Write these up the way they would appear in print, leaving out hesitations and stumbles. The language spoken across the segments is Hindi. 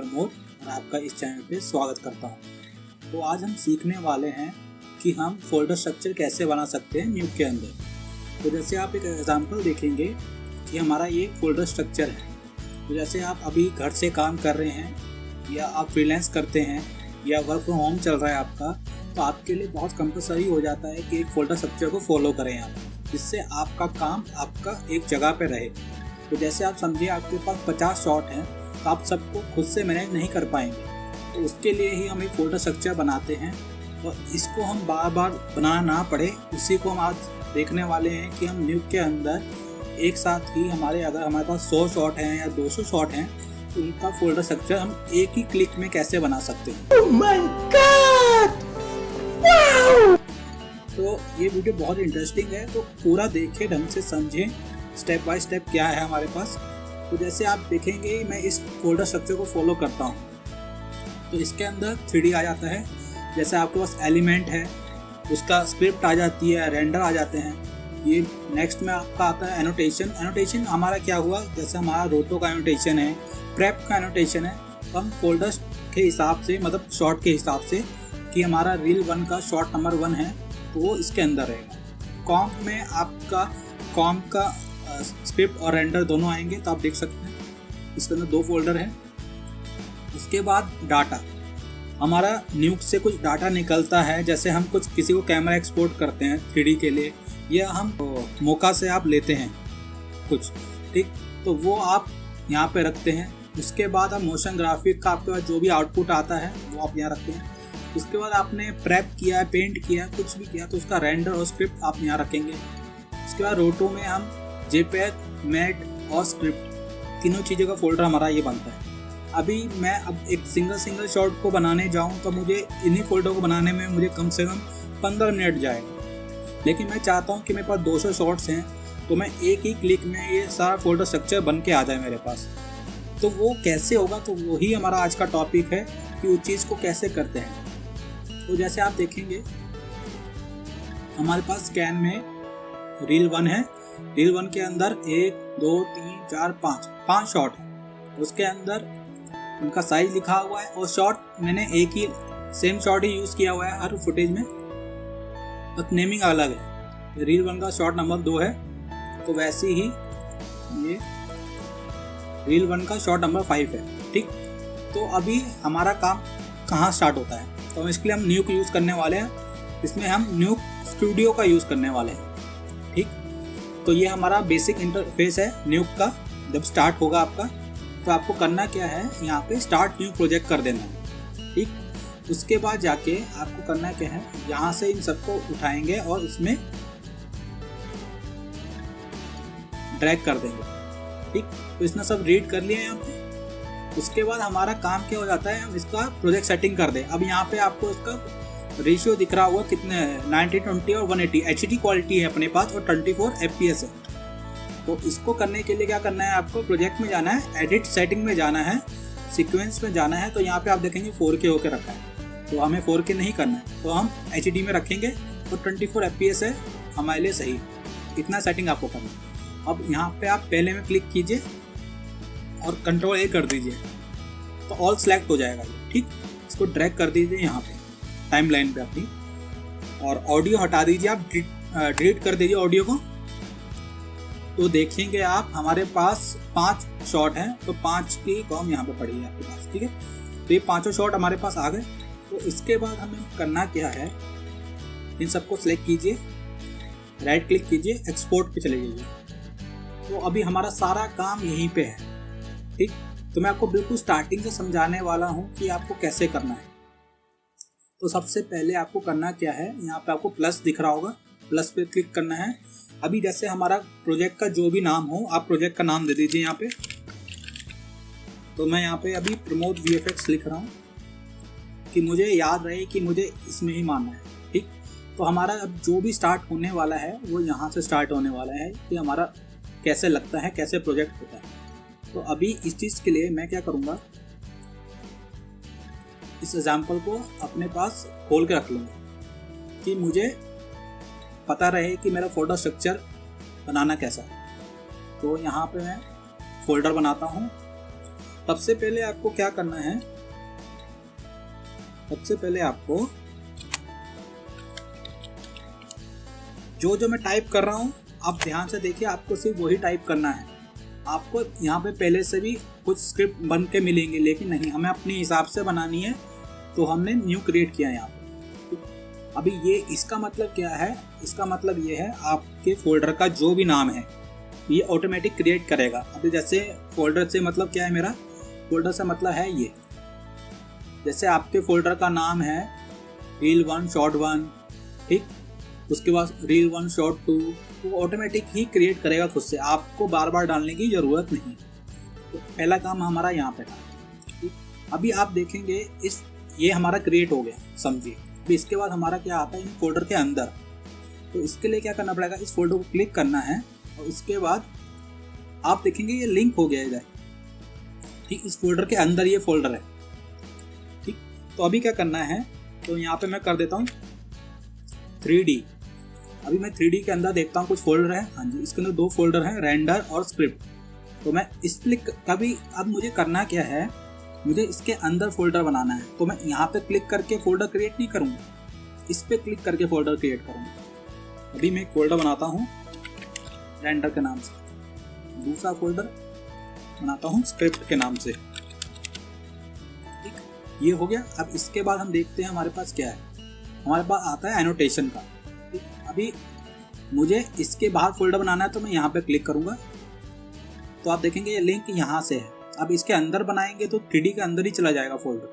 प्रमोद और आपका इस चैनल पे स्वागत करता हूँ। तो आज हम सीखने वाले हैं कि हम फोल्डर स्ट्रक्चर कैसे बना सकते हैं न्यूक के अंदर। तो जैसे आप एक एग्जांपल देखेंगे कि हमारा ये फोल्डर स्ट्रक्चर है। तो जैसे आप अभी घर से काम कर रहे हैं या आप फ्रीलांस करते हैं या वर्क फ्रॉम होम चल रहा है आपका, तो आपके लिए बहुत कंपलसरी हो जाता है कि एक फोल्डर स्ट्रक्चर को फॉलो करें आप, जिससे आपका काम आपका एक जगह पे रहे। तो जैसे आप समझिए आपके पास 50 शॉट हैं, तो आप सबको खुद से मैनेज नहीं कर पाएंगे। तो उसके लिए ही हम एक फोल्डर स्ट्रक्चर बनाते हैं और इसको हम बार बार बनाना ना पड़े, उसी को हम आज देखने वाले हैं कि हम न्यूक के अंदर एक साथ ही अगर हमारे पास 100 शॉट हैं या 200 शॉट हैं, तो उनका फोल्डर स्ट्रक्चर हम एक ही क्लिक में कैसे बना सकते हैं। Oh my God! Wow! तो ये वीडियो बहुत इंटरेस्टिंग है, तो पूरा देखें, ढंग से समझें स्टेप बाय स्टेप क्या है हमारे पास। तो जैसे आप देखेंगे मैं इस फोल्डर स्ट्रक्चर को फॉलो करता हूँ, तो इसके अंदर 3D आ जाता है। जैसे आपके पास एलिमेंट है, उसका स्क्रिप्ट आ जाती है, रेंडर आ जाते हैं। ये नेक्स्ट में आपका आता है एनोटेशन। एनोटेशन हमारा क्या हुआ, जैसे हमारा रोटो का एनोटेशन है, प्रेप का एनोटेशन है, तो हम फोल्डर्स के हिसाब से, मतलब शॉर्ट के हिसाब से कि हमारा रील 1 का शॉर्ट नंबर 1 है तो वो इसके अंदर रहेगा। कॉम्प में आपका कॉम्प का स्क्रिप्ट और रेंडर दोनों आएंगे, तो आप देख सकते हैं इसके अंदर 2 फोल्डर हैं। उसके बाद डाटा, हमारा न्यूक से कुछ डाटा निकलता है, जैसे हम कुछ किसी को कैमरा एक्सपोर्ट करते हैं 3D के लिए, या हम मोका से आप लेते हैं कुछ, ठीक, तो वो आप यहाँ पे रखते हैं। उसके बाद आप मोशन ग्राफिक का आपके पास जो भी आउटपुट आता है वो आप यहाँ रखते हैं। उसके बाद आपने प्रेप किया, पेंट किया, कुछ भी किया, तो उसका रेंडर और स्क्रिप्ट आप यहाँ रखेंगे। उसके बाद रोटो में हम जेपीईजी, मैट और स्क्रिप्ट तीनों चीज़ों का फोल्डर हमारा ये बनता है। अभी मैं एक सिंगल शॉट को बनाने जाऊँ तो मुझे इन्हीं फोल्डर को बनाने में मुझे कम से कम 15 मिनट जाएगा, लेकिन मैं चाहता हूँ कि मेरे पास 200 शॉट्स हैं, तो मैं एक ही क्लिक में ये सारा फोल्डर स्ट्रक्चर बन के आ जाए मेरे पास। तो वो कैसे होगा, तो वही हमारा आज का टॉपिक है कि उस चीज़ को कैसे करते हैं। तो जैसे आप देखेंगे हमारे पास स्कैन में रील 1 है। रील 1 के अंदर 1 2 3 4 5 शॉट है। उसके अंदर उनका साइज लिखा हुआ है और शॉट मैंने एक ही सेम शॉट ही यूज़ किया हुआ है हर फुटेज में, बस नेमिंग अलग है। रील 1 का शॉट नंबर 2 है, तो वैसे ही ये रील 1 का शॉट नंबर 5 है, ठीक। तो अभी हमारा काम कहाँ स्टार्ट होता है, तो इसके लिए हम न्यूक यूज़ करने वाले हैं। इसमें हम न्यूक स्टूडियो का यूज़ करने वाले हैं, ठीक। तो ये हमारा बेसिक इंटरफेस है न्यूक का। जब स्टार्ट होगा आपका, तो आपको करना क्या है, यहाँ पे स्टार्ट न्यू प्रोजेक्ट कर देना है, ठीक। उसके बाद जाके आपको करना क्या है, यहाँ से इन सबको उठाएंगे और इसमें ड्रैग कर देंगे, ठीक। तो इसने सब रीड कर लिया है यहाँ पे। उसके बाद हमारा काम क्या हो जाता है, हम इसका प्रोजेक्ट सेटिंग कर दें। अब यहाँ पे आपको इसका रेशियो दिख रहा होगा कितने है, 90/20 और 180 HD क्वालिटी है अपने पास और 24 FPS है। तो इसको करने के लिए क्या करना है, आपको प्रोजेक्ट में जाना है, एडिट सेटिंग में जाना है, सीक्वेंस में जाना है। तो यहाँ पे आप देखेंगे 4K होकर रखा है, तो हमें 4K नहीं करना है, तो हम HD में रखेंगे और 24 FPS है हमारे लिए सही। इतना सेटिंग आपको करना है। अब यहाँ पे आप पहले में क्लिक कीजिए और Ctrl A कर दीजिए, तो ऑल सेलेक्ट हो जाएगा ये, ठीक। इसको ड्रैग कर दीजिए यहाँ पे टाइमलाइन पे अपनी, और ऑडियो हटा दीजिए, आप डिलीट कर दीजिए ऑडियो को। तो देखेंगे आप हमारे पास 5 शॉट हैं, तो 5 की कॉम यहाँ पे पड़ी है आपके पास, ठीक है। तो ये 5 शॉट हमारे पास आ गए। तो इसके बाद हमें करना क्या है, इन सबको सिलेक्ट कीजिए, राइट क्लिक कीजिए, एक्सपोर्ट पे चले जाइए। तो अभी हमारा सारा काम यहीं पे है, ठीक। तो मैं आपको बिल्कुल स्टार्टिंग से समझाने वाला हूँ कि आपको कैसे करना है। तो सबसे पहले आपको करना क्या है, यहाँ पे आपको प्लस दिख रहा होगा, प्लस पे क्लिक करना है। अभी जैसे हमारा प्रोजेक्ट का जो भी नाम हो, आप प्रोजेक्ट का नाम दे दीजिए यहाँ पे। तो मैं यहाँ पे अभी प्रमोद VFX लिख रहा हूँ कि मुझे याद रहे कि मुझे इसमें ही मानना है, ठीक। तो हमारा अब जो भी स्टार्ट होने वाला है वो यहाँ से स्टार्ट होने वाला है कि हमारा कैसे लगता है, कैसे प्रोजेक्ट होता है। तो अभी इस चीज़ के लिए मैं क्या करूँगा, इस एग्जाम्पल को अपने पास खोल के रख लूँगा कि मुझे पता रहे कि मेरा फोल्डर स्ट्रक्चर बनाना कैसा है। तो यहाँ पे मैं फोल्डर बनाता हूँ। सबसे पहले आपको क्या करना है, सबसे पहले आपको जो जो मैं टाइप कर रहा हूँ आप ध्यान से देखिए, आपको सिर्फ वही टाइप करना है। आपको यहाँ पे पहले से भी कुछ स्क्रिप्ट बन के मिलेंगे, लेकिन नहीं, हमें अपने हिसाब से बनानी है, तो हमने न्यू क्रिएट किया है यहाँ पे। अभी ये इसका मतलब क्या है, इसका मतलब ये है आपके फोल्डर का जो भी नाम है ये ऑटोमेटिक क्रिएट करेगा। अभी जैसे फोल्डर से मतलब क्या है, मेरा फोल्डर से मतलब है ये, जैसे आपके फोल्डर का नाम है रील 1 शॉर्ट 1, ठीक, उसके बाद रील 1 शॉर्ट 2, तो ऑटोमेटिक ही क्रिएट करेगा खुद से, आपको बार बार डालने की ज़रूरत नहीं। तो पहला काम हमारा यहाँ पे था, ठीक। अभी आप देखेंगे ये हमारा क्रिएट हो गया, समझिए। अभी इसके बाद हमारा क्या आता है इन फोल्डर के अंदर, तो इसके लिए क्या करना पड़ेगा, इस फोल्डर को क्लिक करना है और इसके बाद आप देखेंगे ये लिंक हो गया इधर, ठीक, इस फोल्डर के अंदर ये फोल्डर है, ठीक। तो अभी क्या करना है, तो यहाँ पे मैं कर देता हूँ 3D। अभी मैं 3D के अंदर देखता हूँ कुछ फोल्डर है, हाँ जी, इसके अंदर 2 फोल्डर हैं, रेंडर और स्क्रिप्ट। तो मैं इस क्लिक कभी, अब मुझे करना क्या है, मुझे इसके अंदर फोल्डर बनाना है, तो मैं यहाँ पे क्लिक करके फोल्डर क्रिएट नहीं करूँगा, इस पे क्लिक करके फोल्डर क्रिएट करूँगा। अभी मैं एक फोल्डर बनाता हूँ रेंडर के नाम से, दूसरा फोल्डर बनाता हूँ स्क्रिप्ट के नाम से, ठीक, ये हो गया। अब इसके बाद हम देखते हैं हमारे पास क्या है, हमारे पास आता है एनोटेशन का, ठीक। अभी मुझे इसके बाहर फोल्डर बनाना है, तो मैं यहाँ पे क्लिक करूँगा, तो आप देखेंगे ये लिंक यहाँ से है। अब इसके अंदर बनाएंगे तो 3D के अंदर ही चला जाएगा फोल्डर,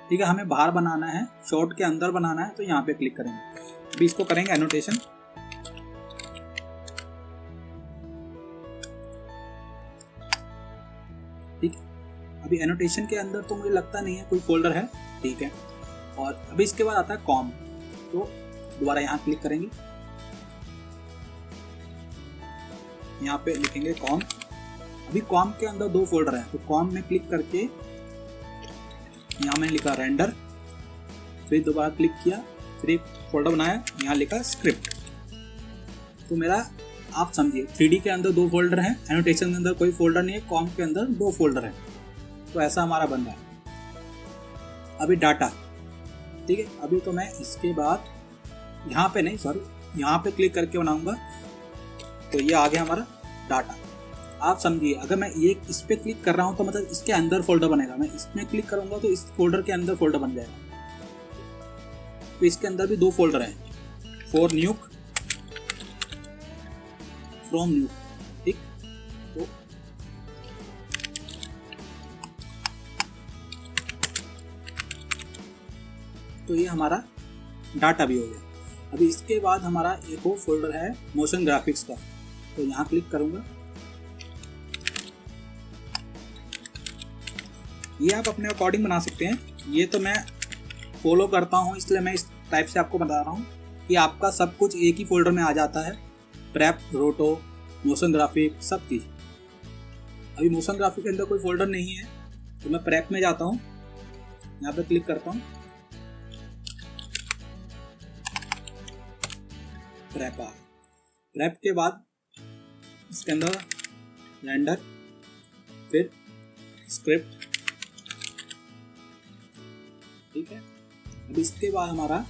ठीक है। हमें बाहर बनाना है, शॉर्ट के अंदर बनाना है, तो यहाँ पे क्लिक करेंगे। अभी इसको करेंगे एनोटेशन, ठीक। अभी एनोटेशन के अंदर तो मुझे लगता नहीं है कोई फोल्डर है, ठीक है। और अभी इसके बाद आता है कॉम, तो दोबारा यहाँ क्लिक करेंगे, यहाँ पे लिखेंगे कॉम। अभी कॉम के अंदर 2 फोल्डर हैं, तो कॉम में क्लिक करके यहाँ मैंने लिखा रेंडर, फिर दोबारा क्लिक किया, फिर एक फोल्डर बनाया, यहाँ लिखा स्क्रिप्ट। तो मेरा आप समझिए 3D के अंदर 2 फोल्डर हैं, एनोटेशन के अंदर कोई फोल्डर नहीं है, कॉम के अंदर 2 फोल्डर हैं, तो ऐसा हमारा बन रहा है। अभी डाटा, ठीक है। अभी तो मैं इसके बाद यहाँ पे नहीं, सॉरी, यहाँ पे क्लिक करके बनाऊंगा, तो ये आ गया हमारा डाटा। आप समझिए, अगर मैं ये इस पे क्लिक कर रहा हूँ तो मतलब इसके अंदर फोल्डर बनेगा, मैं इसमें क्लिक करूंगा तो इस फोल्डर के अंदर फोल्डर बन जाएगा। तो इसके अंदर भी 2 फोल्डर हैं, फॉर न्यूक, फ्रॉम न्यूक, ठीक। तो ये हमारा डाटा भी हो गया। अभी इसके बाद हमारा एक और फोल्डर है मोशन ग्राफिक्स का, तो यहाँ क्लिक करूँगा। ये आप अपने अकॉर्डिंग बना सकते हैं, ये तो मैं फॉलो करता हूँ इसलिए मैं इस टाइप से आपको बता रहा हूँ कि आपका सब कुछ एक ही फोल्डर में आ जाता है, प्रेप, रोटो, मोशन ग्राफिक, सब चीज़। अभी मोशन ग्राफिक के अंदर कोई फोल्डर नहीं है, तो मैं प्रेप में जाता हूँ, यहाँ पे क्लिक करता हूँ, प्रेप के बाद इसके अंदर रेंडर, फिर स्क्रिप्ट, ठीक है। अब इसके बाद हमारा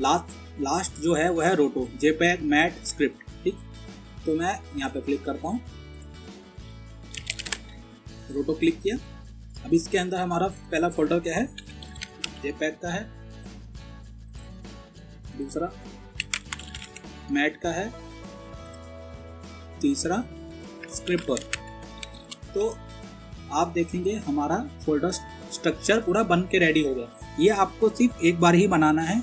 लास्ट जो है वो है रोटो, जेपैग, मैट, स्क्रिप्ट, ठीक। तो मैं यहाँ पे क्लिक करता हूँ, रोटो क्लिक किया। अब इसके अंदर हमारा पहला फोल्डर क्या है, जेपैग का है, दूसरा मैट का है, तीसरा स्क्रिप्ट पर। तो आप देखेंगे हमारा फोल्डर स्ट्रक्चर पूरा बन के रेडी हो गया। ये आपको सिर्फ एक बार ही बनाना है,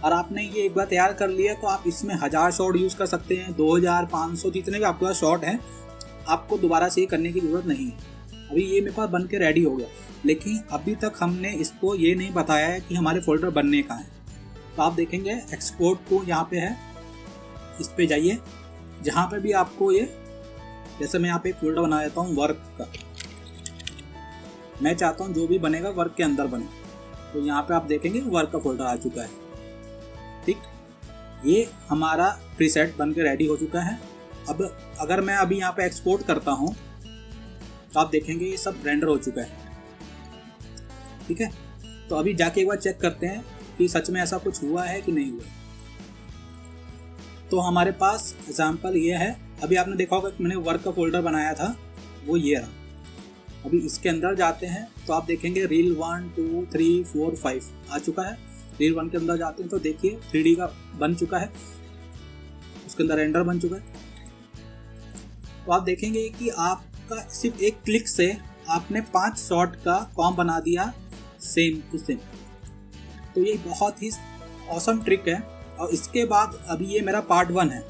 और आपने ये एक बार तैयार कर लिया तो आप इसमें 1000 शॉट यूज़ कर सकते हैं, 2000, 500, जितने भी आपके पास शॉट हैं, आपको दोबारा से ये करने की ज़रूरत नहीं है। अभी ये मेरे पास बन के रेडी हो गया, लेकिन अभी तक हमने इसको ये नहीं बताया है कि हमारे फोल्डर बनने का है। तो आप देखेंगे एक्सपोर्ट टू यहाँ पे है, इस पे जाइए, जहाँ पे भी आपको ये, जैसे मैं यहाँ पे एक फोल्डर बना देता हूँ वर्क का, मैं चाहता हूँ जो भी बनेगा वर्क के अंदर बने, तो यहाँ पे आप देखेंगे वर्क का फोल्डर आ चुका है, ठीक। ये हमारा प्रीसेट बन के रेडी हो चुका है। अब अगर मैं अभी यहाँ पे एक्सपोर्ट करता हूँ, तो आप देखेंगे ये सब रेंडर हो चुका है। ठीक है, तो अभी जाके एक बार चेक करते हैं कि सच में ऐसा कुछ हुआ है कि नहीं हुआ। तो हमारे पास एग्जाम्पल ये है, अभी आपने देखा होगा कि मैंने वर्क का फोल्डर बनाया था, वो ये रहा। अभी इसके अंदर जाते हैं तो आप देखेंगे रील 1 2 3 4 5 आ चुका है। रील 1 के अंदर जाते हैं तो देखिए 3D का बन चुका है, उसके अंदर रेंडर बन चुका है। तो आप देखेंगे कि आपका सिर्फ एक क्लिक से आपने 5 शॉट का कॉम बना दिया सेम टू सेम। तो ये बहुत ही ऑसम ट्रिक है। और इसके बाद अभी ये मेरा पार्ट 1 है।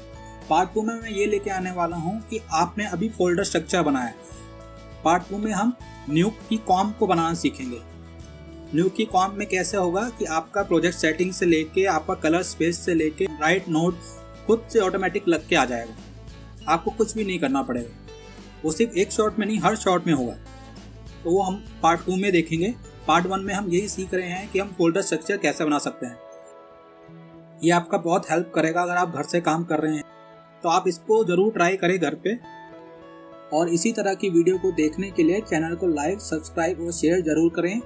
पार्ट 2 में मैं ये लेके आने वाला हूँ कि आपने अभी फोल्डर स्ट्रक्चर बनाया है, पार्ट 2 में हम न्यूक की कॉम को बनाना सीखेंगे। न्यूक की कॉम में कैसे होगा कि आपका प्रोजेक्ट सेटिंग से लेके आपका कलर स्पेस से लेके राइट नोड खुद से ऑटोमेटिक लग के आ जाएगा, आपको कुछ भी नहीं करना पड़ेगा। वो सिर्फ एक शॉट में नहीं, हर शॉट में होगा। तो वो हम पार्ट 2 में देखेंगे। पार्ट 1 में हम यही सीख रहे हैं कि हम फोल्डर स्ट्रक्चर कैसे बना सकते हैं। ये आपका बहुत हेल्प करेगा अगर आप घर से काम कर रहे हैं, तो आप इसको ज़रूर ट्राई करें घर पे। और इसी तरह की वीडियो को देखने के लिए चैनल को लाइक, सब्सक्राइब और शेयर ज़रूर करें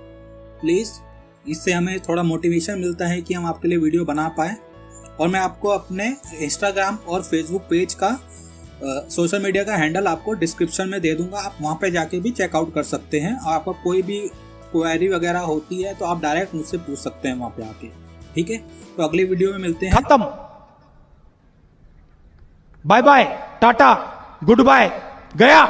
प्लीज़। इससे हमें थोड़ा मोटिवेशन मिलता है कि हम आपके लिए वीडियो बना पाएँ। और मैं आपको अपने इंस्टाग्राम और फेसबुक पेज का सोशल मीडिया का हैंडल आपको डिस्क्रिप्शन में दे दूंगा, आप वहाँ पे जाके भी चेकआउट कर सकते हैं। और आपको कोई भी क्वेरी वगैरह होती है तो आप डायरेक्ट मुझसे पूछ सकते हैं वहाँ पे आके। ठीक है, तो अगली वीडियो में मिलते हैं। खत्म, bye bye, tata, goodbye, गया।